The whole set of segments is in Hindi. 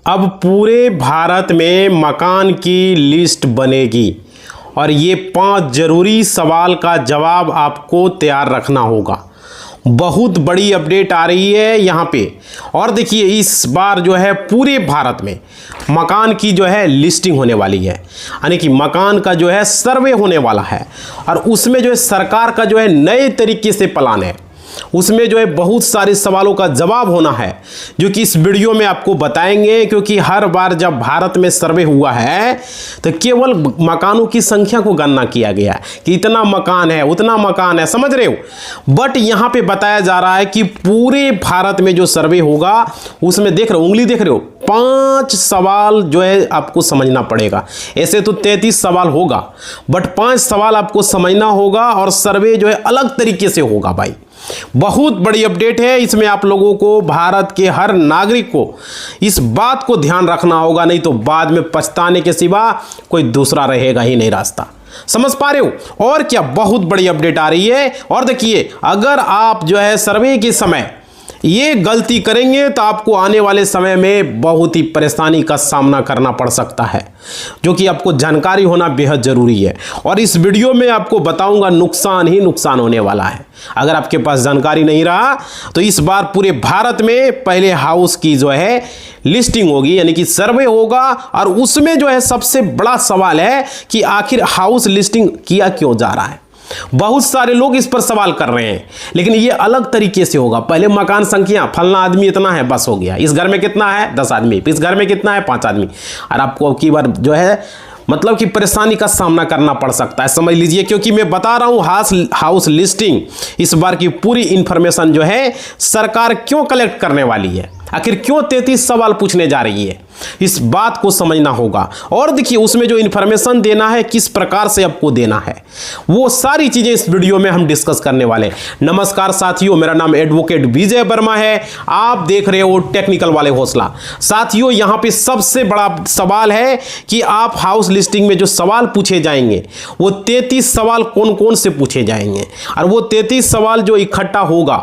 अब पूरे भारत में मकान की लिस्ट बनेगी और ये 5 जरूरी सवाल का जवाब आपको तैयार रखना होगा। बहुत बड़ी अपडेट आ रही है यहाँ पे। और देखिए इस बार जो है पूरे भारत में मकान की जो है लिस्टिंग होने वाली है, यानी कि मकान का जो है सर्वे होने वाला है। और उसमें जो है सरकार का जो है नए तरीके से प्लान है, उसमें जो है बहुत सारे सवालों का जवाब होना है, जो कि इस वीडियो में आपको बताएंगे। क्योंकि हर बार जब भारत में सर्वे हुआ है तो केवल मकानों की संख्या को गणना किया गया कि इतना मकान है उतना मकान है, समझ रहे हो। बट यहाँ पे बताया जा रहा है कि पूरे भारत में जो सर्वे होगा उसमें देख रहे हो, उंगली देख रहे हो, 5 सवाल जो है आपको समझना पड़ेगा। ऐसे तो 33 सवाल होगा, बट 5 सवाल आपको समझना होगा और सर्वे जो है अलग तरीके से होगा भाई। बहुत बड़ी अपडेट है। इसमें आप लोगों को, भारत के हर नागरिक को इस बात को ध्यान रखना होगा, नहीं तो बाद में पछताने के सिवा कोई दूसरा रहेगा ही नहीं रास्ता। समझ पा रहे हो। और क्या बहुत बड़ी अपडेट आ रही है। और देखिए अगर आप जो है सर्वे के समय ये गलती करेंगे तो आपको आने वाले समय में बहुत ही परेशानी का सामना करना पड़ सकता है, जो कि आपको जानकारी होना बेहद ज़रूरी है। और इस वीडियो में आपको बताऊंगा नुकसान ही नुकसान होने वाला है अगर आपके पास जानकारी नहीं रहा। तो इस बार पूरे भारत में पहले हाउस की जो है लिस्टिंग होगी, यानी कि सर्वे होगा। और उसमें जो है सबसे बड़ा सवाल है कि आखिर हाउस लिस्टिंग किया क्यों जा रहा है। बहुत सारे लोग इस पर सवाल कर रहे हैं, लेकिन ये अलग तरीके से होगा। पहले मकान संख्या फलना आदमी इतना है बस हो गया, इस घर में कितना है 10 आदमी, इस घर में कितना है 5 आदमी। और आपको अब की बार जो है मतलब कि परेशानी का सामना करना पड़ सकता है, समझ लीजिए। क्योंकि मैं बता रहा हूँ हाउस लिस्टिंग इस बार की पूरी इंफॉर्मेशन जो है सरकार क्यों कलेक्ट करने वाली है, आखिर क्यों 33 सवाल पूछने जा रही है, इस बात को समझना होगा। और देखिए उसमें जो इन्फॉर्मेशन देना है किस प्रकार से आपको देना है, वो सारी चीजें इस वीडियो में हम डिस्कस करने वाले हैं। नमस्कार साथियों, मेरा नाम एडवोकेट विजय वर्मा है, आप देख रहे हो टेक्निकल वाले हौसला। साथियों यहाँ पे सबसे बड़ा सवाल है कि आप हाउस लिस्टिंग में जो सवाल पूछे जाएंगे वो 33 सवाल कौन कौन से पूछे जाएंगे। और वो 33 सवाल जो इकट्ठा होगा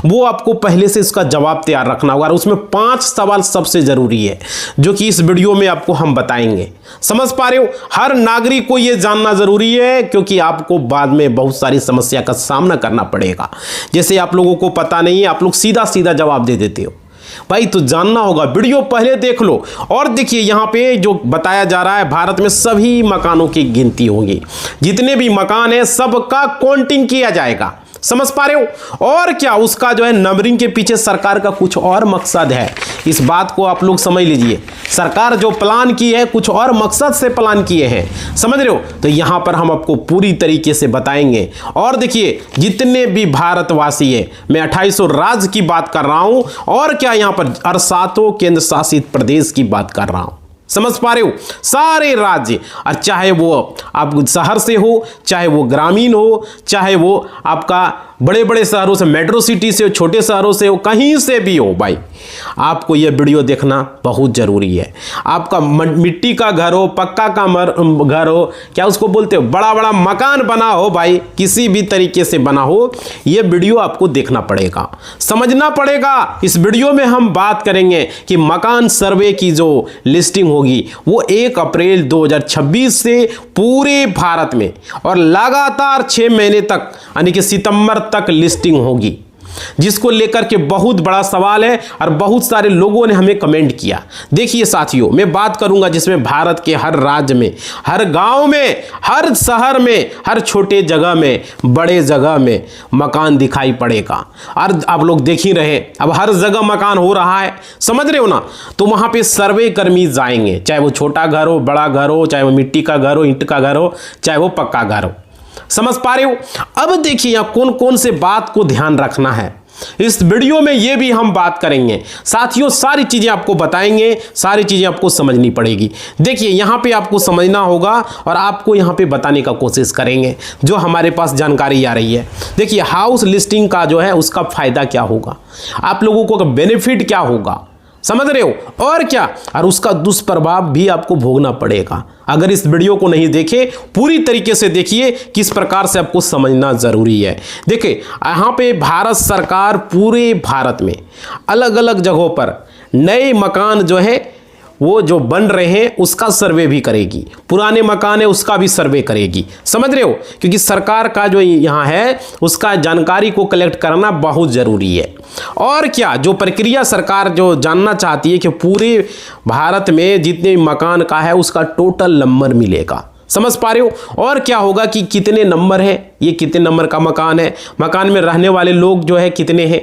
वो आपको पहले से इसका जवाब तैयार रखना होगा। और उसमें 5 सवाल सबसे जरूरी है, जो कि इस वीडियो में आपको हम बताएंगे। समझ पा रहे हो। हर नागरिक को यह जानना जरूरी है, क्योंकि आपको बाद में बहुत सारी समस्या का सामना करना पड़ेगा। जैसे आप लोगों को पता नहीं है, आप लोग सीधा सीधा जवाब दे देते हो भाई, तो जानना होगा, वीडियो पहले देख लो। और देखिए यहाँ पे जो बताया जा रहा है भारत में सभी मकानों की गिनती होगी, जितने भी मकान है सबका काउंटिंग किया जाएगा। समझ पा रहे हो। और क्या उसका जो है नंबरिंग के पीछे सरकार का कुछ और मकसद है, इस बात को आप लोग समझ लीजिए। सरकार जो प्लान की है कुछ और मकसद से प्लान किए हैं, समझ रहे हो। तो यहां पर हम आपको पूरी तरीके से बताएंगे। और देखिए जितने भी भारतवासी है, मैं 2800 राज्य की बात कर रहा हूं, और क्या यहां पर 7 केंद्र शासित प्रदेश की बात कर रहा हूं। समझ पा रहे हो। सारे राज्य, और चाहे वो आप शहर से हो, चाहे वो ग्रामीण हो, चाहे वो आपका बड़े बड़े शहरों से, मेट्रो सिटी से हो, छोटे शहरों से हो, कहीं से भी हो भाई, आपको यह वीडियो देखना बहुत ज़रूरी है। आपका मिट्टी का घर हो, पक्का का घर हो, क्या उसको बोलते हो, बड़ा बड़ा मकान बना हो भाई, किसी भी तरीके से बना हो, यह वीडियो आपको देखना पड़ेगा, समझना पड़ेगा। इस वीडियो में हम बात करेंगे कि मकान सर्वे की जो लिस्टिंग होगी वो 1 अप्रैल 2026 से पूरे भारत में और लगातार 6 महीने तक, यानी कि सितंबर तक लिस्टिंग होगी, जिसको लेकर के बहुत बड़ा सवाल है। और बहुत सारे लोगों ने हमें कमेंट किया। देखिए साथियों, मैं बात करूंगा जिसमें भारत के हर राज्य में, हर गांव में, हर शहर में, हर छोटे जगह में, बड़े जगह में मकान दिखाई पड़ेगा। और आप लोग देख ही रहे, अब हर जगह मकान हो रहा है, समझ रहे हो ना। तो वहां पे सर्वे कर्मी जाएंगे, चाहे वो छोटा घर हो, बड़ा घर हो, चाहे वो मिट्टी का घर हो, ईंट का घर हो, चाहे वो पक्का घर हो। समझ पा रहे हो। अब देखिए यहां कौन कौन से बात को ध्यान रखना है, इस वीडियो में ये भी हम बात करेंगे साथियों। सारी चीजें आपको बताएंगे, सारी चीजें आपको समझनी पड़ेगी। देखिए यहां पे आपको समझना होगा और आपको यहां पे बताने का कोशिश करेंगे जो हमारे पास जानकारी आ रही है। देखिए हाउस लिस्टिंग का जो है उसका फायदा क्या होगा, आप लोगों को बेनिफिट क्या होगा, समझ रहे हो। और क्या, और उसका दुष्प्रभाव भी आपको भोगना पड़ेगा। अगर इस वीडियो को नहीं देखे, पूरी तरीके से देखिए, किस प्रकार से आपको समझना जरूरी है। देखिए यहाँ पे भारत सरकार पूरे भारत में अलग अलग जगहों पर नए मकान जो है वो जो बन रहे हैं उसका सर्वे भी करेगी, पुराने मकान है उसका भी सर्वे करेगी। समझ रहे हो, क्योंकि सरकार का जो यहाँ है उसका जानकारी को कलेक्ट करना बहुत ज़रूरी है। और क्या जो प्रक्रिया सरकार जो जानना चाहती है कि पूरे भारत में जितने मकान का है उसका टोटल नंबर मिलेगा। समझ पा रहे हो। और क्या होगा कि कितने नंबर है, ये कितने नंबर का मकान है, मकान में रहने वाले लोग जो है कितने हैं।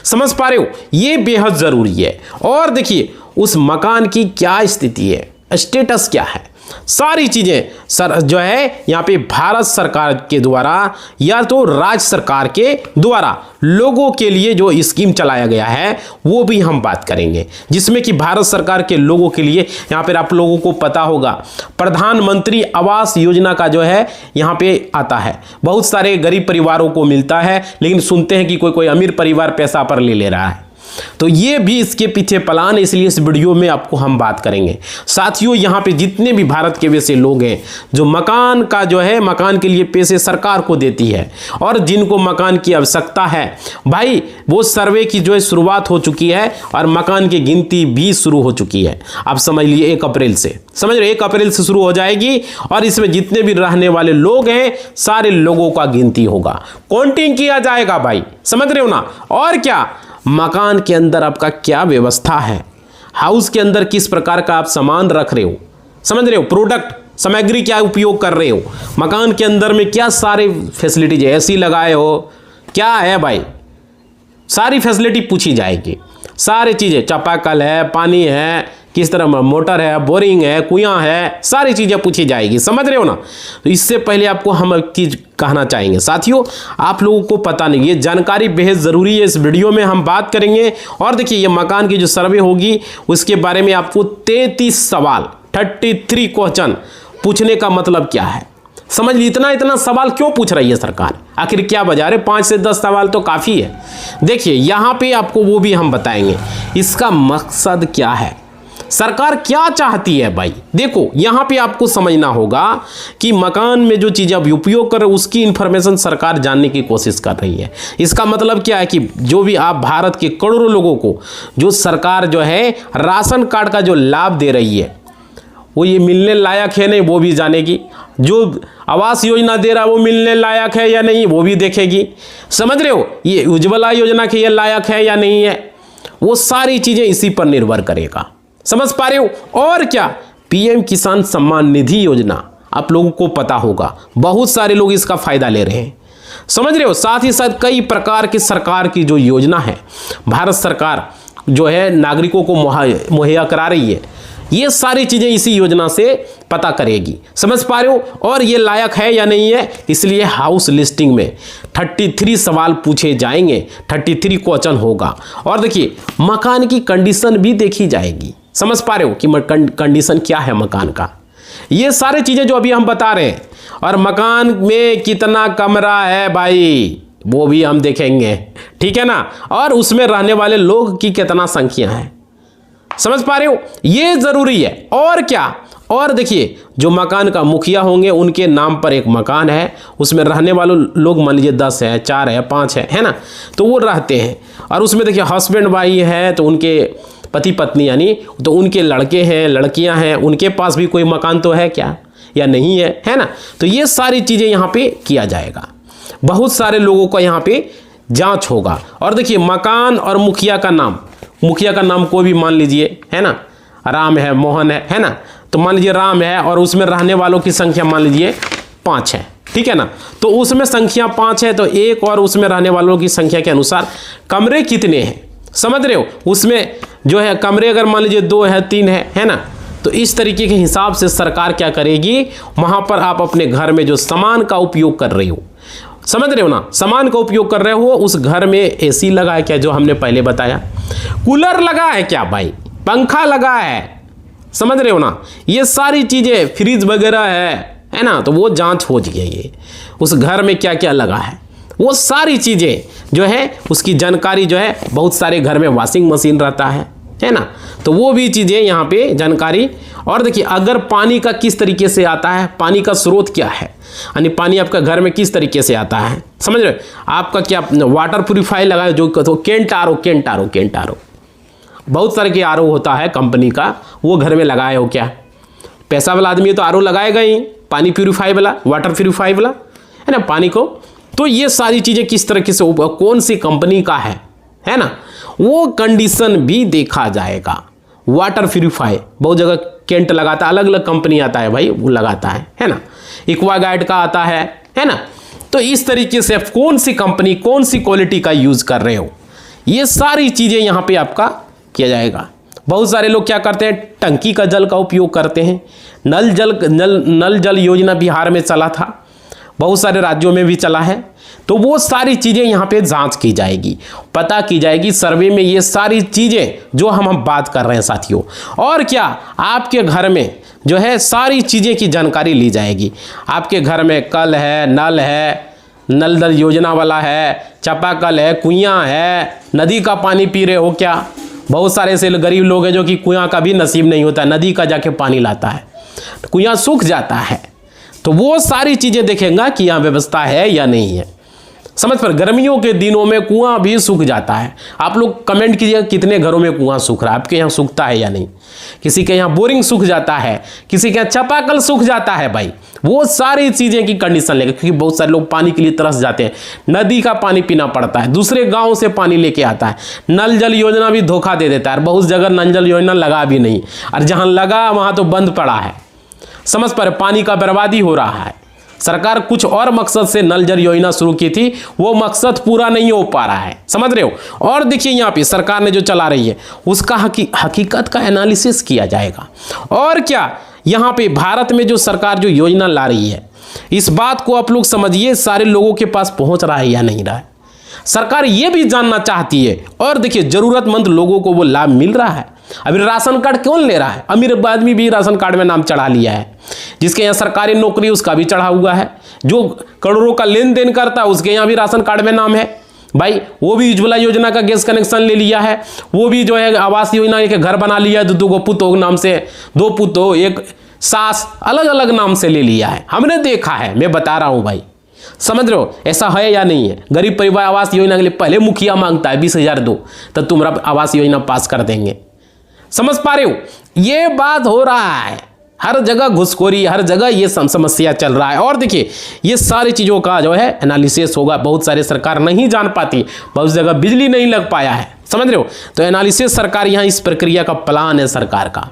समझ पा रहे हो, ये बेहद ज़रूरी है। और देखिए उस मकान की क्या स्थिति है, स्टेटस क्या है, सारी चीज़ें सर जो है यहाँ पे भारत सरकार के द्वारा या तो राज्य सरकार के द्वारा लोगों के लिए जो स्कीम चलाया गया है वो भी हम बात करेंगे, जिसमें कि भारत सरकार के लोगों के लिए यहाँ पर आप लोगों को पता होगा प्रधानमंत्री आवास योजना का जो है यहाँ पे आता है। बहुत सारे गरीब परिवारों को मिलता है, लेकिन सुनते हैं कि कोई अमीर परिवार पैसा पर ले रहा है। तो ये भी इसके पीछे प्लान है, इसलिए इस वीडियो में आपको हम बात करेंगे। साथियों यहाँ पे जितने भी भारत के वैसे लोग हैं जो मकान का जो है मकान के लिए पैसे सरकार को देती है और जिनको मकान की आवश्यकता है, भाई वो सर्वे की जो है शुरुआत हो चुकी है और मकान की गिनती भी शुरू हो चुकी है। आप समझ लिए 1 अप्रैल से, समझ रहे 1 अप्रैल से शुरू हो जाएगी और इसमें जितने भी रहने वाले लोग हैं सारे लोगों का गिनती होगा, काउंटिंग किया जाएगा भाई। समझ रहे हो ना। और क्या मकान के अंदर आपका क्या व्यवस्था है, हाउस के अंदर किस प्रकार का आप सामान रख रहे हो, समझ रहे हो, प्रोडक्ट सामग्री क्या उपयोग कर रहे हो, मकान के अंदर में क्या सारे फैसिलिटीज है, एसी लगाए हो, क्या है भाई, सारी फैसिलिटी पूछी जाएगी। सारी चीज़ें, चापाकल है, पानी है, किस तरह मोटर है, बोरिंग है, कुआं है, सारी चीज़ें पूछी जाएगी। समझ रहे हो ना। तो इससे पहले आपको हम एक चीज़ कहना चाहेंगे साथियों, आप लोगों को पता नहीं, ये जानकारी बेहद ज़रूरी है, इस वीडियो में हम बात करेंगे। और देखिए ये मकान की जो सर्वे होगी उसके बारे में आपको 33 सवाल 33 क्वेश्चन पूछने का मतलब क्या है, समझ ली। इतना सवाल क्यों पूछ रही है सरकार, आखिर क्या वजह है। 5 से 10 सवाल तो काफ़ी है। देखिए यहाँ पे आपको वो भी हम बताएंगे, इसका मकसद क्या है, सरकार क्या चाहती है भाई। देखो यहाँ पे आपको समझना होगा कि मकान में जो चीज़ें आप उपयोग कर रहे हो उसकी इंफॉर्मेशन सरकार जानने की कोशिश कर रही है। इसका मतलब क्या है कि जो भी आप भारत के करोड़ों लोगों को जो सरकार जो है राशन कार्ड का जो लाभ दे रही है वो ये मिलने लायक है नहीं वो भी जानेगी, जो आवास योजना दे रहा है वो मिलने लायक है या नहीं वो भी देखेगी। समझ रहे हो, ये उज्ज्वला योजना के ये लायक है या नहीं है, वो सारी चीज़ें इसी पर निर्भर करेगा। समझ पा रहे हो। और क्या पीएम किसान सम्मान निधि योजना आप लोगों को पता होगा, बहुत सारे लोग इसका फायदा ले रहे हैं। समझ रहे हो। साथ ही साथ कई प्रकार की सरकार की जो योजना है भारत सरकार जो है नागरिकों को मुहैया करा रही है, ये सारी चीज़ें इसी योजना से पता करेगी। समझ पा रहे हो। और ये लायक है या नहीं है, इसलिए हाउस लिस्टिंग में 33 सवाल पूछे जाएंगे, 33 क्वेश्चन होगा। और देखिए मकान की कंडीशन भी देखी जाएगी। समझ पा रहे हो कि कंडीशन क्या है मकान का, ये सारी चीज़ें जो अभी हम बता रहे हैं। और मकान में कितना कमरा है भाई वो भी हम देखेंगे, ठीक है ना। और उसमें रहने वाले लोग की कितना संख्या है, समझ पा रहे हो, ये ज़रूरी है। और क्या, और देखिए जो मकान का मुखिया होंगे उनके नाम पर एक मकान है, उसमें रहने वाले लोग मान लीजिए 10 है, 4 है, 5 है ना, तो वो रहते हैं। और उसमें देखिए हस्बैंड वाइफ है तो उनके पति पत्नी यानी तो उनके लड़के हैं, लड़कियां हैं, उनके पास भी कोई मकान तो है क्या या नहीं है ना। तो ये सारी चीज़ें यहाँ पे किया जाएगा, बहुत सारे लोगों का यहाँ पे जांच होगा। और देखिए मकान और मुखिया का नाम, मुखिया का नाम कोई भी मान लीजिए है ना, राम है, मोहन है ना, तो मान लीजिए राम है और उसमें रहने वालों की संख्या मान लीजिए 5 है, ठीक है ना। तो उसमें संख्या 5 है तो एक और उसमें रहने वालों की संख्या के अनुसार कमरे कितने हैं, समझ रहे हो। उसमें जो है कमरे अगर मान लीजिए 2 है, 3 है ना, तो इस तरीके के हिसाब से सरकार क्या करेगी, वहाँ पर आप अपने घर में जो सामान का उपयोग कर रहे हो, समझ रहे हो ना, सामान का उपयोग कर रहे हो, उस घर में एसी लगा है क्या, जो हमने पहले बताया, कूलर लगा है क्या भाई, पंखा लगा है, समझ रहे हो ना, ये सारी चीज़ें, फ्रिज वगैरह है ना, तो वो जांच हो जाएगी उस घर में क्या क्या लगा है, वो सारी चीज़ें जो है उसकी जानकारी जो है। बहुत सारे घर में वॉशिंग मशीन रहता है ना, तो वो भी चीज़ें यहाँ पे जानकारी। और देखिए अगर पानी का किस तरीके से आता है, पानी का स्रोत क्या है, यानी पानी आपका घर में किस तरीके से आता है, समझ रहे हो। आपका क्या वाटर प्यूरिफायर लगा है जो तो केंटारो बहुत सारे के आरओ होता है कंपनी का, वो घर में लगाए हो क्या? पैसा वाला आदमी तो आरओ लगाएगा ही, पानी प्यूरीफाई वाला, वाटर प्यूरीफाई वाला, है ना, पानी को। तो ये सारी चीज़ें किस तरीके से, कौन सी कंपनी का है ना, वो कंडीशन भी देखा जाएगा। वाटर प्यूरीफाई बहुत जगह कैंट लगाता है, अलग अलग कंपनी आता है भाई, वो लगाता है ना, एक्वागार्ड का आता है ना। तो इस तरीके से कौन सी कंपनी, कौन सी क्वालिटी का यूज़ कर रहे हो, ये सारी चीज़ें यहाँ पे आपका किया जाएगा। बहुत सारे लोग क्या करते हैं, टंकी का जल का उपयोग करते हैं। नल जल योजना बिहार में चला था, बहुत सारे राज्यों में भी चला है। तो वो सारी चीज़ें यहाँ पे जांच की जाएगी, पता की जाएगी सर्वे में, ये सारी चीज़ें जो हम बात कर रहे हैं साथियों। और क्या, आपके घर में जो है सारी चीज़ें की जानकारी ली जाएगी। आपके घर में कल है, नल है, नल जल योजना वाला है, चापाकल है, कुइयाँ है, नदी का पानी पी रहे हो क्या? बहुत सारे ऐसे गरीब लोग हैं जो कि कुआं का भी नसीब नहीं होता, नदी का जाके पानी लाता है, कुआं सूख जाता है। तो वो सारी चीज़ें देखेंगे कि यहाँ व्यवस्था है या नहीं है। समझ पर, गर्मियों के दिनों में कुआं भी सूख जाता है। आप लोग कमेंट कीजिए कितने घरों में कुआं सूख रहा है, आपके यहाँ सूखता है या नहीं। किसी के यहाँ बोरिंग सूख जाता है, किसी के यहाँ चापाकल सूख जाता है भाई। वो सारी चीज़ें की कंडीशन लेगा, क्योंकि बहुत सारे लोग पानी के लिए तरस जाते हैं, नदी का पानी पीना पड़ता है, दूसरे गाँव से पानी लेके आता है। नल जल योजना भी धोखा दे देता है, बहुत जगह नल जल योजना लगा भी नहीं, और जहाँ लगा वहाँ तो बंद पड़ा है। समझ पर, पानी का बर्बादी हो रहा है। सरकार कुछ और मकसद से नल जल योजना शुरू की थी, वो मकसद पूरा नहीं हो पा रहा है, समझ रहे हो। और देखिए यहाँ पे सरकार ने जो चला रही है उसका हकीकत का एनालिसिस किया जाएगा। और क्या, यहाँ पे भारत में जो सरकार जो योजना ला रही है, इस बात को आप लोग समझिए, सारे लोगों के पास पहुँच रहा है या नहीं रहा है। सरकार ये भी जानना चाहती है। और देखिए, जरूरतमंद लोगों को वो लाभ मिल रहा है। अभी राशन कार्ड कौन ले रहा है? अमीर आदमी भी राशन कार्ड में नाम चढ़ा लिया है, जिसके यहाँ सरकारी नौकरी उसका भी चढ़ा हुआ है, जो करोड़ों का लेन देन करता है उसके यहाँ भी राशन कार्ड में नाम है भाई। वो भी उज्ज्वला योजना का गैस कनेक्शन ले लिया है, वो भी जो है आवास योजना के घर बना लिया है, दो पुतों नाम से, 2 पुतों 1 सास, अलग अलग नाम से ले लिया है। हमने देखा है, मैं बता रहा हूँ भाई, समझ रहे हो ऐसा है या नहीं है। गरीब परिवार आवास योजना के लिए पहले मुखिया मांगता है 20,000 दो, तब तुम्हारा आवास योजना पास कर देंगे। समझ पा रहे हो, ये बात हो रहा है, हर जगह घुसखोरी, हर जगह ये समस्या चल रहा है। और देखिए, ये सारी चीज़ों का जो है एनालिसिस होगा। बहुत सारे सरकार नहीं जान पाती, बहुत जगह बिजली नहीं लग पाया है, समझ रहे हो। तो एनालिसिस सरकार यहाँ, इस प्रक्रिया का प्लान है सरकार का।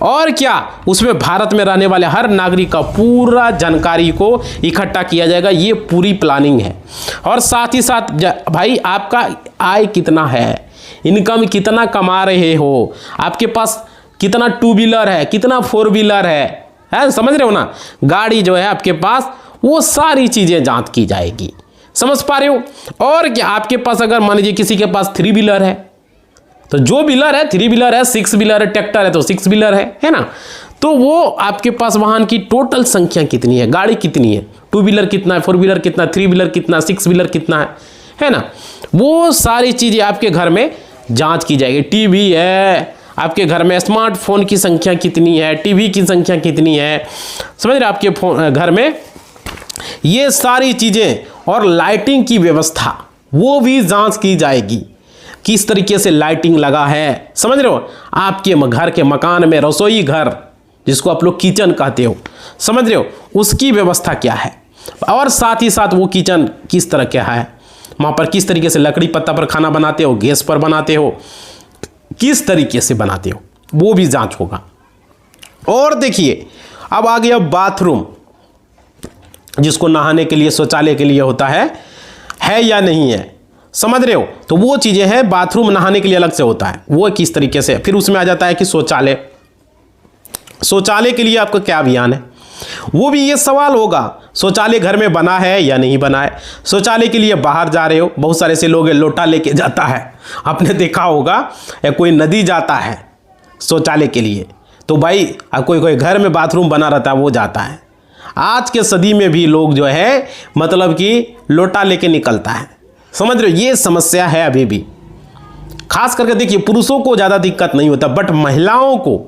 और क्या, उसमें भारत में रहने वाले हर नागरिक का पूरा जानकारी को इकट्ठा किया जाएगा, ये पूरी प्लानिंग है। और साथ ही साथ भाई, आपका आय कितना है, इनकम कितना कमा रहे हो, आपके पास कितना 2 व्हीलर है, कितना 4 व्हीलर है, समझ रहे हो ना, गाड़ी जो है आपके पास, वो सारी चीज़ें जांच की जाएगी। समझ पा रहे हो। और क्या, आपके पास अगर मान लीजिए किसी के पास 3 व्हीलर है, तो जो व्हीलर है 3 व्हीलर है, 6 व्हीलर है, ट्रैक्टर है तो 6 व्हीलर है ना। तो वो आपके पास वाहन की टोटल संख्या कितनी है, गाड़ी कितनी है, 2 व्हीलर कितना है, 4 व्हीलर कितना, 3 व्हीलर कितना, 6 व्हीलर कितना है ना। वो सारी चीज़ें आपके घर में जांच की जाएगी। टीवी है आपके घर में, स्मार्टफोन की संख्या कितनी है, टीवी की संख्या कितनी है, समझ रहे आपके फोन घर में, ये सारी चीज़ें। और लाइटिंग की व्यवस्था वो भी जांच की जाएगी, किस तरीके से लाइटिंग लगा है, समझ रहे हो। आपके घर के मकान में रसोई घर, जिसको आप लोग किचन कहते हो, समझ रहे हो, उसकी व्यवस्था क्या है। और साथ ही साथ वो किचन किस तरह क्या है, वहाँ पर किस तरीके से लकड़ी पत्ता पर खाना बनाते हो, गैस पर बनाते हो, किस तरीके से बनाते हो, वो भी जांच होगा। और देखिए, अब आ गया बाथरूम, जिसको नहाने के लिए, शौचालय के लिए होता है या नहीं है, समझ रहे हो। तो वो चीज़ें हैं, बाथरूम नहाने के लिए अलग से होता है, वो किस तरीके से। फिर उसमें आ जाता है कि शौचालय के लिए आपका क्या अभियान है, वो भी ये सवाल होगा, शौचालय घर में बना है या नहीं बना है। शौचालय के लिए बाहर जा रहे हो, बहुत सारे ऐसे लोग लोटा लेके जाता है, आपने देखा होगा, या कोई नदी जाता है शौचालय के लिए, तो भाई कोई घर में बाथरूम बना रहता है वो जाता है। आज के सदी में भी लोग जो है मतलब कि लोटा लेके निकलता है, समझ रहे हो। ये समस्या है अभी भी, खास करके देखिए पुरुषों को ज़्यादा दिक्कत नहीं होता, बट महिलाओं को,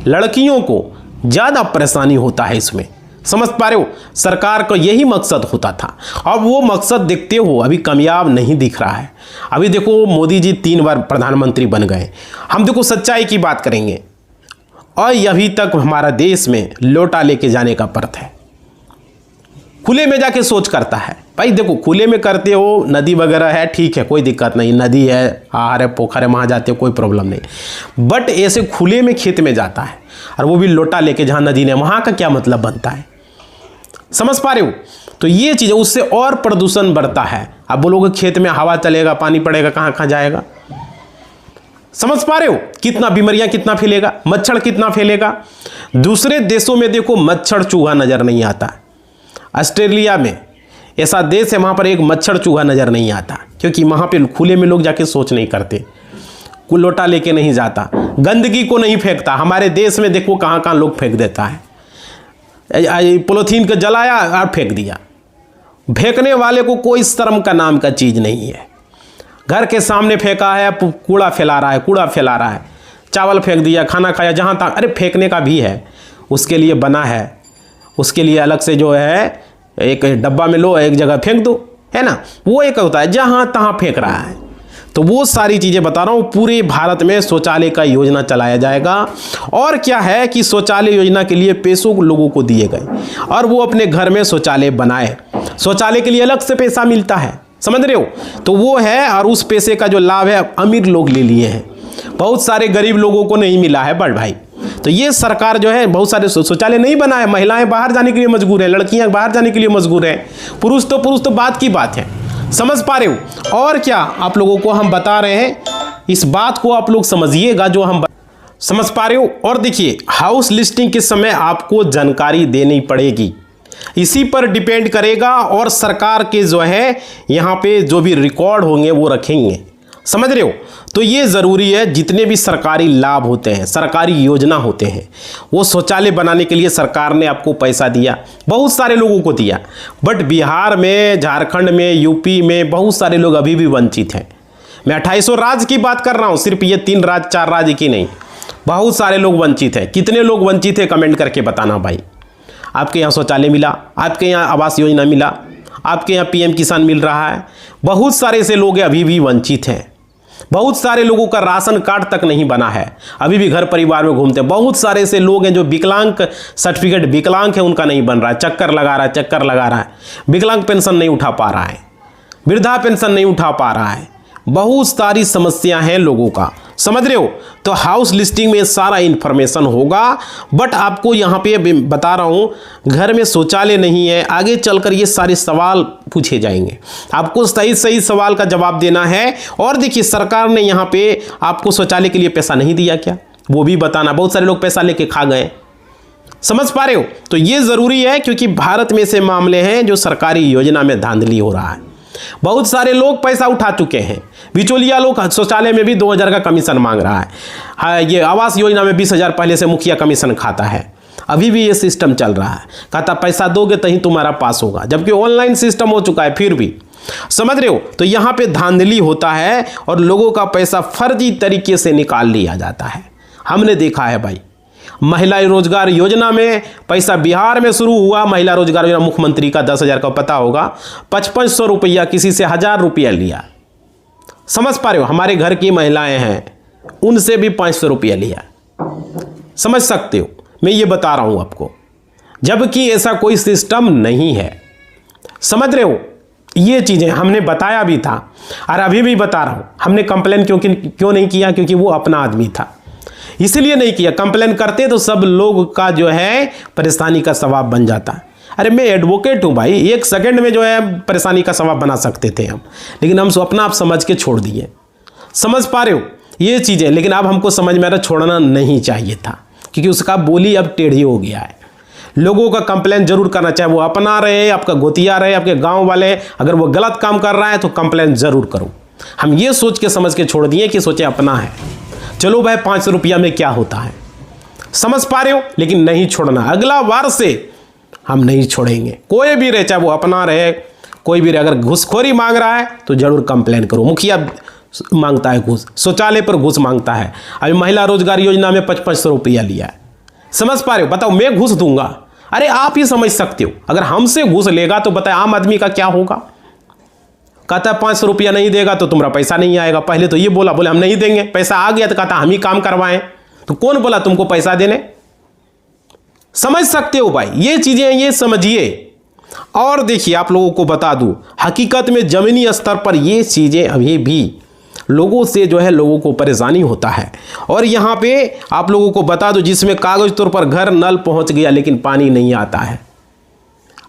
लड़कियों को ज़्यादा परेशानी होता है इसमें, समझ पा रहे हो, सरकार का यही मकसद होता था। अब वो मकसद देखते हो अभी कामयाब नहीं दिख रहा है। अभी देखो मोदी जी 3 बार प्रधानमंत्री बन गए। हम देखो सच्चाई की बात करेंगे, और अभी तक हमारा देश में लोटा लेके जाने का प्रथा है। खुले में जाके सोच करता है भाई, देखो खुले में करते हो, नदी वगैरह है ठीक है, कोई दिक्कत नहीं, नदी है, आहार है, पोखर है, वहाँ जाते हो कोई प्रॉब्लम नहीं। बट ऐसे खुले में खेत में जाता है, और वो भी लोटा लेके, जहाँ नदी ने, वहाँ का क्या मतलब बनता है? समझ पा रहे हो? तो ये चीज़ उससे और प्रदूषण बढ़ता है। आप बोलोगे खेत में हवा चलेगा, पानी पड़ेगा, कहाँ कहाँ जाएगा? समझ पा रहे हो? कितना बीमारियां कितना फैलेगा, मच्छर कितना फैलेगा। दूसरे देशों में देखो मच्छर चूहा नज़र नहीं आता। ऑस्ट्रेलिया में ऐसा देश है, वहाँ पर एक मच्छर चूहा नज़र नहीं आता, क्योंकि वहाँ पे खुले में लोग जाके सोच नहीं करते, लोटा लेके नहीं जाता, गंदगी को नहीं फेंकता। हमारे देश में देखो कहाँ कहाँ लोग फेंक देता है, पॉलीथीन को जलाया और फेंक दिया। फेंकने वाले को कोई शर्म का नाम का चीज़ नहीं है। घर के सामने फेंका है, कूड़ा फैला रहा है, कूड़ा फैला रहा है, चावल फेंक दिया, खाना खाया, जहाँ तक, अरे फेंकने का भी है, उसके लिए बना है, उसके लिए अलग से जो है एक डब्बा में लो, एक जगह फेंक दो, है ना। वो एक होता है जहाँ तहाँ फेंक रहा है। तो वो सारी चीज़ें बता रहा हूँ। पूरे भारत में शौचालय का योजना चलाया जाएगा, और क्या है कि शौचालय योजना के लिए पैसों लोगों को दिए गए, और वो अपने घर में शौचालय बनाए। शौचालय के लिए अलग से पैसा मिलता है, समझ रहे हो? तो वो है, और उस पैसे का जो लाभ है अमीर लोग ले लिए हैं, बहुत सारे गरीब लोगों को नहीं मिला है बड़ भाई। तो ये सरकार जो है बहुत सारे शौचालय नहीं बना है। महिलाएं बाहर जाने के लिए मजबूर है, लड़कियां बाहर जाने के लिए मजबूर है, पुरुष तो बात की बात है। समझ पा रहे हो? और क्या आप लोगों को हम बता रहे हैं, इस बात को आप लोग समझिएगा जो हम समझ पा रहे हो। और देखिए, हाउस लिस्टिंग के समय आपको जानकारी देनी पड़ेगी, इसी पर डिपेंड करेगा, और सरकार के जो है यहाँ पे जो भी रिकॉर्ड होंगे वो रखेंगे, समझ रहे हो? तो ये ज़रूरी है। जितने भी सरकारी लाभ होते हैं, सरकारी योजना होते हैं, वो शौचालय बनाने के लिए सरकार ने आपको पैसा दिया, बहुत सारे लोगों को दिया। बट बिहार में, झारखंड में, यूपी में बहुत सारे लोग अभी भी वंचित हैं। मैं 2800 राज्य की बात कर रहा हूँ, सिर्फ ये 3 राज्य 4 राज्य की नहीं, बहुत सारे लोग वंचित हैं। कितने लोग वंचित हैं कमेंट करके बताना भाई। आपके यहाँ शौचालय मिला, आपके यहाँ आवास योजना मिला, आपके यहाँ PM किसान मिल रहा है, बहुत सारे ऐसे लोग अभी भी वंचित हैं। बहुत सारे लोगों का राशन कार्ड तक नहीं बना है, अभी भी घर परिवार में घूमते हैं। बहुत सारे ऐसे लोग हैं जो विकलांग सर्टिफिकेट, विकलांग है, उनका नहीं बन रहा है, चक्कर लगा रहा है, विकलांग पेंशन नहीं उठा पा रहा है, वृद्धा पेंशन नहीं उठा पा रहा है। बहुत सारी समस्या हैं लोगों का, समझ रहे हो? तो हाउस लिस्टिंग में सारा इन्फॉर्मेशन होगा। बट आपको यहाँ पे बता रहा हूँ, घर में शौचालय नहीं है, आगे चलकर ये सारे सवाल पूछे जाएंगे, आपको सही सवाल का जवाब देना है। और देखिए, सरकार ने यहाँ पे आपको शौचालय के लिए पैसा नहीं दिया क्या, वो भी बताना। बहुत सारे लोग पैसा लेके खा गए, समझ पा रहे हो? तो ये ज़रूरी है, क्योंकि भारत में से मामले हैं जो सरकारी योजना में धांधली हो रहा है। बहुत सारे लोग पैसा उठा चुके हैं, बिचौलिया लोग शौचालय में भी 2000 का कमीशन मांग रहा है। ये आवास योजना में 20,000 पहले से मुखिया कमीशन खाता है, अभी भी ये सिस्टम चल रहा है। कहता पैसा दोगे तभी तुम्हारा पास होगा, जबकि ऑनलाइन सिस्टम हो चुका है फिर भी, समझ रहे हो? तो यहाँ पे धांधली होता है, और लोगों का पैसा फर्जी तरीके से निकाल लिया जाता है। हमने देखा है भाई, महिला रोजगार योजना में पैसा बिहार में शुरू हुआ, महिला रोजगार योजना मुख्यमंत्री का 10,000 का पता होगा, 5500 रुपया किसी से 1000 रुपया लिया, समझ पा रहे हो? हमारे घर की महिलाएं हैं, उनसे भी 500 रुपया लिया, समझ सकते हो? मैं ये बता रहा हूं आपको, जबकि ऐसा कोई सिस्टम नहीं है, समझ रहे हो? ये चीज़ें हमने बताया भी था, और अभी भी बता रहा हूं। हमने कंप्लेन क्यों नहीं किया? क्योंकि वो अपना आदमी था, इसलिए नहीं किया। कंप्लेन करते तो सब लोग का जो है परेशानी का सबब बन जाता। अरे मैं एडवोकेट हूँ भाई, 1 सेकंड में जो है परेशानी का सबब बना सकते थे हम, लेकिन हम अपना आप समझ के छोड़ दिए, समझ पा रहे हो ये चीज़ें? लेकिन अब हमको समझ में आ रहा, छोड़ना नहीं चाहिए था, क्योंकि उसका बोली अब टेढ़ी हो गया है। लोगों का कंप्लेन जरूर करना, चाहे वो अपना रहे, आपका गोतिया रहे, आपके गाँव वाले, अगर वो गलत काम कर रहा है तो कंप्लेन जरूर करो। हम ये सोच के समझ के छोड़ दिए कि सोचे अपना है, चलो भाई 500 रुपया में क्या होता है, समझ पा रहे हो? लेकिन नहीं छोड़ना, अगला बार से हम नहीं छोड़ेंगे। कोई भी रहे, चाहे वो अपना रहे, कोई भी रहे, अगर घूसखोरी मांग रहा है तो जरूर कंप्लेन करो। मुखिया मांगता है घूस, शौचालय पर घूस मांगता है, अभी महिला रोजगार योजना में 5500 रुपया लिया है, समझ पा रहे हो? बताओ, मैं घूस दूंगा? अरे आप ही समझ सकते हो, अगर हमसे घूस लेगा तो बताए आम आदमी का क्या होगा। कहता है 500 रुपया नहीं देगा तो तुम्हारा पैसा नहीं आएगा। पहले तो ये बोले हम नहीं देंगे, पैसा आ गया तो कहता हम ही काम करवाएं। तो कौन बोला तुमको पैसा देने। समझ सकते हो भाई, ये चीजें ये समझिए। और देखिए आप लोगों को बता दूं, हकीकत में जमीनी स्तर पर ये चीजें अभी भी लोगों से जो है लोगों को परेशानी होता है। और यहाँ पे आप लोगों को बता दूं, जिसमें कागज तौर पर घर नल पहुंच गया लेकिन पानी नहीं आता है,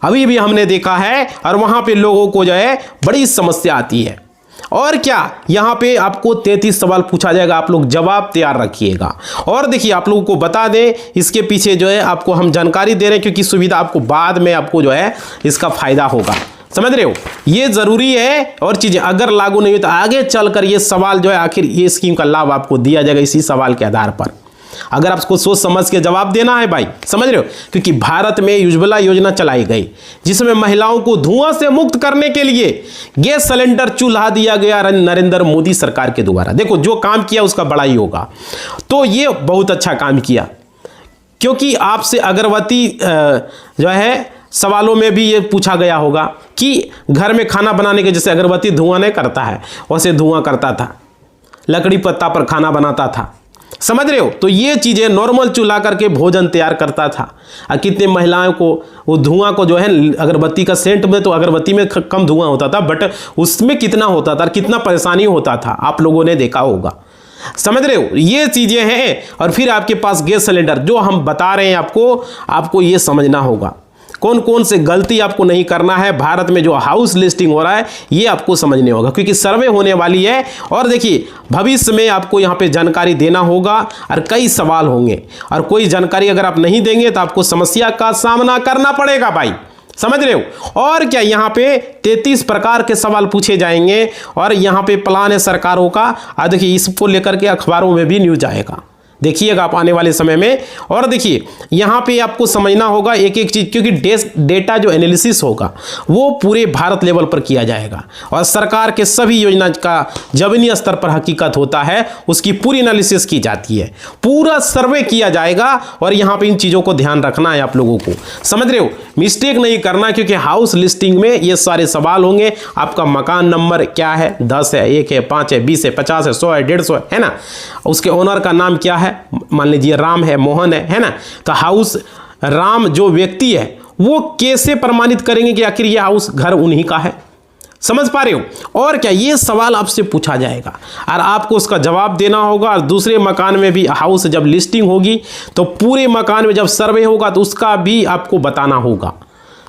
अभी भी हमने देखा है। और वहां पे लोगों को जो है बड़ी समस्या आती है। और क्या यहाँ पे आपको 33 सवाल पूछा जाएगा, आप लोग जवाब तैयार रखिएगा। और देखिए आप लोगों को बता दें, इसके पीछे जो है आपको हम जानकारी दे रहे हैं क्योंकि सुविधा आपको बाद में आपको जो है इसका फायदा होगा। समझ रहे हो, ये जरूरी है। और चीजें अगर लागू नहीं हुई तो आगे चलकर ये सवाल जो है आखिर ये स्कीम का लाभ आपको दिया जाएगा इसी सवाल के आधार पर। अगर आपको सोच समझ के जवाब देना है भाई, समझ रहे हो, क्योंकि भारत में उज्ज्वला योजना चलाई गई जिसमें महिलाओं को धुआं से मुक्त करने के लिए गैस सिलेंडर चूल्हा दिया गया नरेंद्र मोदी सरकार के द्वारा। देखो जो काम किया उसका बड़ा ही होगा। तो ये बहुत अच्छा काम किया, क्योंकि आपसे अगरबत्ती जो है सवालों में भी ये पूछा गया होगा कि घर में खाना बनाने के जैसे अगरबत्ती धुआं नहीं करता है वैसे धुआं करता था, लकड़ी पत्ता पर खाना बनाता था। समझ रहे हो, तो ये चीजें नॉर्मल चूल्हा करके भोजन तैयार करता था। और कितने महिलाओं को वो धुआं को जो है अगरबत्ती का सेंट में, तो अगरबत्ती में कम धुआं होता था बट उसमें कितना होता था, कितना परेशानी होता था, आप लोगों ने देखा होगा। समझ रहे हो, ये चीजें हैं। और फिर आपके पास गैस सिलेंडर जो हम बता रहे हैं आपको ये समझना होगा कौन कौन से गलती आपको नहीं करना है। भारत में जो हाउस लिस्टिंग हो रहा है ये आपको समझने होगा क्योंकि सर्वे होने वाली है। और देखिए भविष्य में आपको यहाँ पे जानकारी देना होगा और कई सवाल होंगे, और कोई जानकारी अगर आप नहीं देंगे तो आपको समस्या का सामना करना पड़ेगा भाई। समझ रहे हो। और क्या यहाँ पे 33 प्रकार के सवाल पूछे जाएंगे और यहाँ पे प्लान है सरकारों का। देखिए इसको लेकर के अखबारों में भी न्यूज आएगा, देखिएगा आप आने वाले समय में। और देखिए यहाँ पे आपको समझना होगा एक एक चीज, क्योंकि डेटा जो एनालिसिस होगा वो पूरे भारत लेवल पर किया जाएगा और सरकार के सभी योजना का जमीनी स्तर पर हकीकत होता है उसकी पूरी एनालिसिस की जाती है, पूरा सर्वे किया जाएगा। और यहाँ पे इन चीज़ों को ध्यान रखना है आप लोगों को, समझ रहे हो, मिस्टेक नहीं करना, क्योंकि हाउस लिस्टिंग में ये सारे सवाल होंगे। आपका मकान नंबर क्या है, 10 है, 1 है, 5 है, 20 है, 50 है, 100 है, 150 है ना, उसके ओनर का नाम क्या है, मान लीजिए राम है, मोहन है ना। तो हाउस राम जो व्यक्ति है वो कैसे प्रमाणित करेंगे कि आखिर ये हाउस घर उन्हीं का है। समझ पा रहे हो। और क्या ये सवाल आपसे पूछा जाएगा और आपको उसका जवाब देना होगा। और दूसरे मकान में भी हाउस जब लिस्टिंग होगी तो पूरे मकान में जब सर्वे होगा तो उसका भी आपको बताना होगा।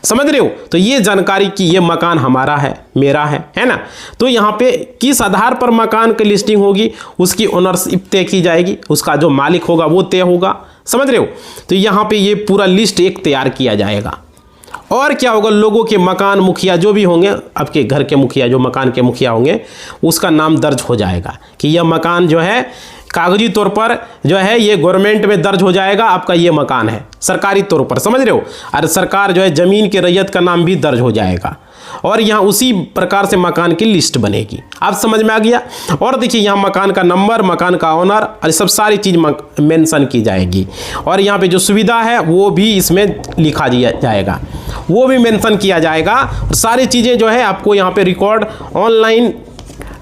समझ रहे हो, तो ये जानकारी कि ये मकान हमारा है, मेरा है ना। तो यहाँ पे किस आधार पर मकान की लिस्टिंग होगी, उसकी ओनरशिप तय की जाएगी, उसका जो मालिक होगा वो तय होगा। समझ रहे हो, तो यहाँ पे ये पूरा लिस्ट एक तैयार किया जाएगा। और क्या होगा, लोगों के मकान मुखिया जो भी होंगे, आपके घर के मुखिया जो मकान के मुखिया होंगे उसका नाम दर्ज हो जाएगा कि यह मकान जो है कागजी तौर पर जो है ये गवर्नमेंट में दर्ज हो जाएगा, आपका ये मकान है सरकारी तौर पर। समझ रहे हो, और सरकार जो है जमीन के रैयत का नाम भी दर्ज हो जाएगा और यहाँ उसी प्रकार से मकान की लिस्ट बनेगी। आप समझ में आ गया। और देखिए यहाँ मकान का नंबर, मकान का ऑनर और सब सारी चीज़ मेंशन की जाएगी। और यहाँ पे जो सुविधा है वो भी इसमें लिखा जाएगा, वो भी मेंशन किया जाएगा। और सारी चीज़ें जो है आपको यहाँ पे रिकॉर्ड ऑनलाइन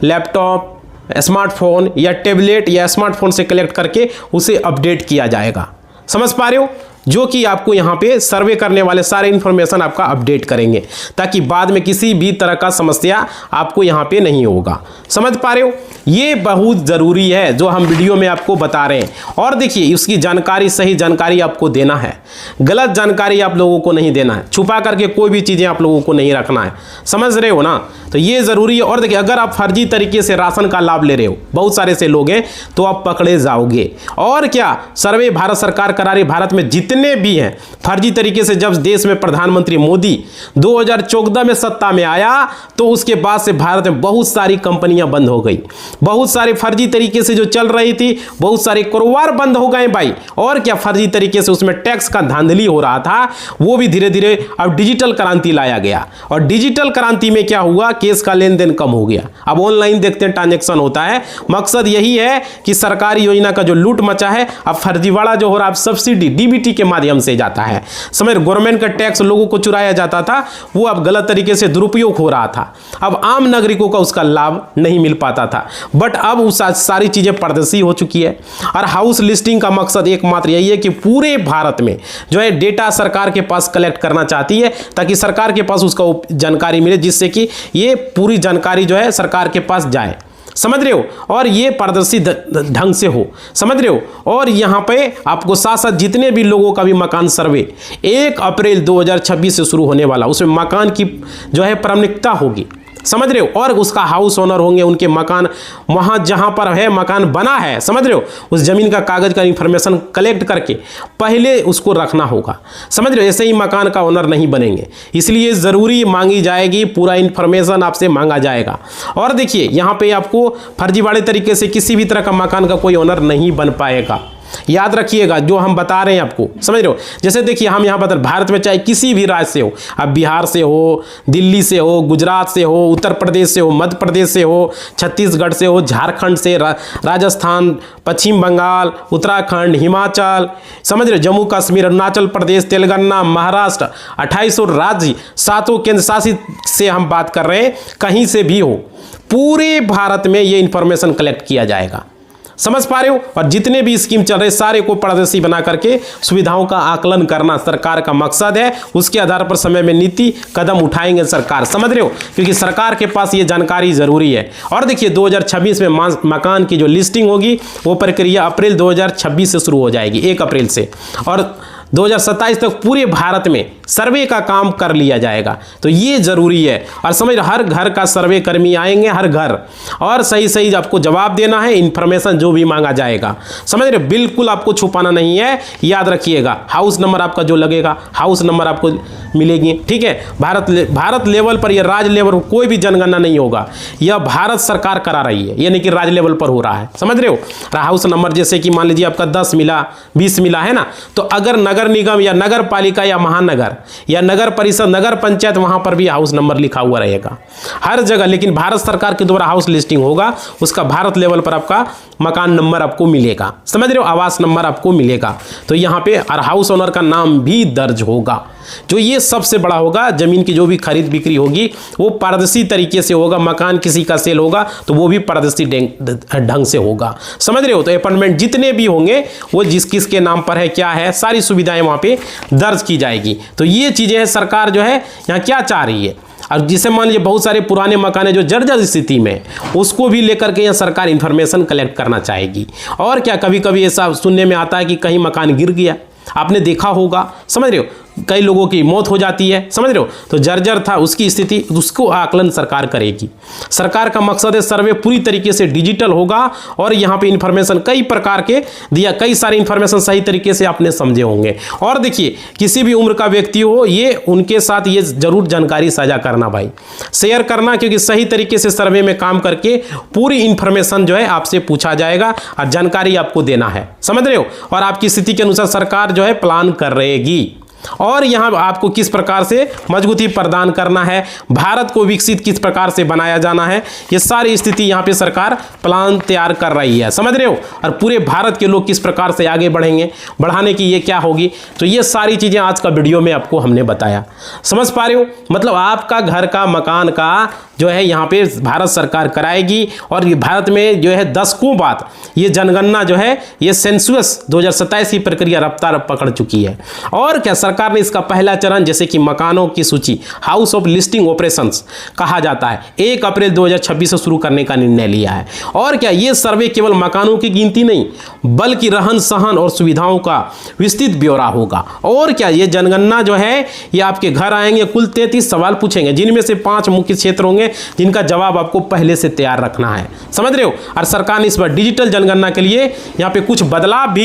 लैपटॉप, स्मार्टफोन या टैबलेट या स्मार्टफोन से कलेक्ट करके उसे अपडेट किया जाएगा। समझ पा रहे हो, जो कि आपको यहाँ पे सर्वे करने वाले सारे इन्फॉर्मेशन आपका अपडेट करेंगे ताकि बाद में किसी भी तरह का समस्या आपको यहाँ पे नहीं होगा। समझ पा रहे हो, ये बहुत ज़रूरी है जो हम वीडियो में आपको बता रहे हैं। और देखिए उसकी जानकारी, सही जानकारी आपको देना है, गलत जानकारी आप लोगों को नहीं देना है, छुपा करके कोई भी चीज़ें आप लोगों को नहीं रखना है। समझ रहे हो ना, तो ये ज़रूरी है। और देखिए अगर आप फर्जी तरीके से राशन का लाभ ले रहे हो, बहुत सारे से लोग हैं, तो आप पकड़े जाओगे। और क्या सर्वे भारत सरकार करा रही, भारत में जितने भी हैं फर्जी तरीके से, जब देश में प्रधानमंत्री मोदी 2014 में सत्ता में आया तो उसके बाद से भारत में बहुत सारी कंपनियां बंद हो गई, बहुत सारे फर्जी तरीके से जो चल रही थी, बहुत सारे कारोबार बंद हो गए भाई। और क्या फर्जी तरीके से उसमें टैक्स का धांधली हो रहा था, वो भी धीरे धीरे अब डिजिटल क्रांति लाया गया। और डिजिटल क्रांति में क्या हुआ, केस का लेन देन कम हो गया, अब ऑनलाइन देखते हैं ट्रांजेक्शन होता है। मकसद यही है कि सरकारी योजना का जो लूट मचा है, अब फर्जीवाड़ा जो हो रहा है, अब सब्सिडी डीबीटी के माध्यम से जाता है। समझ, गवर्नमेंट का टैक्स लोगों को चुराया जाता था, वो अब गलत तरीके से दुरुपयोग हो रहा था। अब आम नागरिकों का उसका लाभ नहीं मिल पाता था, बट अब उस सारी चीज़ें पारदर्शी हो चुकी है। और हाउस लिस्टिंग का मकसद एकमात्र यही है कि पूरे भारत में जो है डेटा सरकार के पास कलेक्ट करना चाहती है, ताकि सरकार के पास उसका जानकारी मिले, जिससे कि ये पूरी जानकारी जो है सरकार के पास जाए। समझ रहे हो, और ये पारदर्शी ढंग से हो। समझ रहे हो, और यहाँ पे आपको साथ साथ जितने भी लोगों का भी मकान सर्वे 1 अप्रैल 2026 से शुरू होने वाला, उसमें मकान की जो है प्राथमिकता होगी। समझ रहे हो, और उसका हाउस ओनर होंगे, उनके मकान वहाँ जहाँ पर है मकान बना है, समझ रहे हो, उस ज़मीन का कागज़ का इंफॉर्मेशन कलेक्ट करके पहले उसको रखना होगा। समझ रहे हो, ऐसे ही मकान का ओनर नहीं बनेंगे, इसलिए ज़रूरी मांगी जाएगी, पूरा इन्फॉर्मेशन आपसे मांगा जाएगा। और देखिए यहाँ पे आपको फर्जीवाड़े तरीके से किसी भी तरह का मकान का कोई ओनर नहीं बन पाएगा। याद रखिएगा जो हम बता रहे हैं आपको, समझ रहे हो। जैसे देखिए हम यहाँ बता, भारत में चाहे किसी भी राज्य से हो, अब बिहार से हो, दिल्ली से हो, गुजरात से हो, उत्तर प्रदेश से हो, मध्य प्रदेश से हो, छत्तीसगढ़ से हो, झारखंड से, राजस्थान, पश्चिम बंगाल, उत्तराखंड, हिमाचल, समझ रहे हो, जम्मू कश्मीर, अरुणाचल प्रदेश, तेलंगाना, महाराष्ट्र, 28 राज्य, 7 केंद्र शासित से हम बात कर रहे हैं, कहीं से भी हो, पूरे भारत में ये इंफॉर्मेशन कलेक्ट किया जाएगा। समझ पा रहे हो, और जितने भी स्कीम चल रहे सारे को पारदर्शी बना करके सुविधाओं का आकलन करना सरकार का मकसद है। उसके आधार पर समय में नीति कदम उठाएंगे सरकार। समझ रहे हो, क्योंकि सरकार के पास ये जानकारी जरूरी है। और देखिए 2026 में मकान की जो लिस्टिंग होगी वो प्रक्रिया अप्रैल 2026 से शुरू हो जाएगी, 1 अप्रैल से, और 2027 तक पूरे भारत में सर्वे का काम कर लिया जाएगा। तो ये जरूरी है, और समझ हर घर का सर्वे कर्मी आएंगे, हर घर, और सही सही आपको जवाब देना है, इंफॉर्मेशन जो भी मांगा जाएगा। समझ रहे, बिल्कुल आपको छुपाना नहीं है। याद रखिएगा, हाउस नंबर आपका जो लगेगा, हाउस नंबर आपको मिलेगी। ठीक है, भारत लेवल पर, यह राज्य लेवल पर कोई भी जनगणना नहीं होगा, यह भारत सरकार करा रही है, यानी कि राज्य लेवल पर हो रहा है। समझ रहे हो, हाउस नंबर जैसे कि मान लीजिए आपका 10 मिला, 20 मिला है ना, तो अगर नगर निगम या नगर पालिका या महानगर या नगर परिषद, नगर पंचायत, वहां पर भी हाउस नंबर लिखा हुआ रहेगा हर जगह। लेकिन भारत सरकार के द्वारा हाउस लिस्टिंग होगा, उसका भारत लेवल पर आपका मकान नंबर आपको मिलेगा। समझ रहे हो, आवास नंबर आपको मिलेगा। तो यहाँ पे और हाउस ओनर का नाम भी दर्ज होगा। जो ये सबसे बड़ा होगा, जमीन की जो भी खरीद बिक्री होगी वो पारदर्शी तरीके से होगा। मकान किसी का सेल होगा तो वो भी पारदर्शी ढंग से होगा। समझ रहे हो, तो अपॉइंटमेंट जितने भी होंगे वो जिस किसके नाम पर है, क्या है, सारी सुविधाएं वहां पे दर्ज की जाएगी। तो ये चीजें हैं, सरकार जो है यहाँ क्या चाह रही है। और जिसे मान लीजिए बहुत सारे पुराने मकान है जो जर्जर स्थिति में, उसको भी लेकर के यहाँ सरकार इंफॉर्मेशन कलेक्ट करना चाहेगी। और क्या, कभी कभी ऐसा सुनने में आता है कि कहीं मकान गिर गया, आपने देखा होगा, समझ रहे हो, कई लोगों की मौत हो जाती है, समझ रहे हो, तो जर्जर था उसकी स्थिति, उसको आकलन सरकार करेगी। सरकार का मकसद है सर्वे पूरी तरीके से डिजिटल होगा, और यहाँ पे इंफॉर्मेशन कई प्रकार के दिया, कई सारे इंफॉर्मेशन सही तरीके से आपने समझे होंगे। और देखिए किसी भी उम्र का व्यक्ति हो, ये उनके साथ ये जरूर जानकारी साझा करना भाई, शेयर करना, क्योंकि सही तरीके से सर्वे में काम करके पूरी इंफॉर्मेशन जो है आपसे पूछा जाएगा और जानकारी आपको देना है। समझ रहे हो, और आपकी स्थिति के अनुसार सरकार जो है प्लान कर रहेगी। और यहाँ आपको किस प्रकार से मजबूती प्रदान करना है, भारत को विकसित किस प्रकार से बनाया जाना है, ये सारी स्थिति यहाँ पे सरकार प्लान तैयार कर रही है। समझ रहे हो, और पूरे भारत के लोग किस प्रकार से आगे बढ़ेंगे, बढ़ाने की ये क्या होगी, तो ये सारी चीज़ें आज का वीडियो में आपको हमने बताया। समझ पा रहे हो, मतलब आपका घर का मकान का जो है यहाँ पे भारत सरकार कराएगी। और भारत में जो है दशकों बाद ये जनगणना जो है, ये सेंसुअस 2027 की प्रक्रिया रफ्तार पकड़ चुकी है। और क्या, सरकार ने इसका पहला चरण, जैसे कि मकानों की सूची, हाउस ऑफ लिस्टिंग ऑपरेशंस कहा जाता है, 1 अप्रैल 2026 से शुरू करने का निर्णय लिया है। और क्या, ये सर्वे केवल मकानों की गिनती नहीं, बल्कि रहन सहन और सुविधाओं का विस्तृत ब्यौरा होगा। और क्या, ये जनगणना जो है ये आपके घर आएंगे, कुल 33 सवाल पूछेंगे, जिनमें से 5 मुख्य क्षेत्र होंगे जिनका जवाब आपको पहले से तैयार रखना है। समझ रहे हो, और सरकार ने इस बार डिजिटल जनगणना के लिए यहाँ पे कुछ बदलाव भी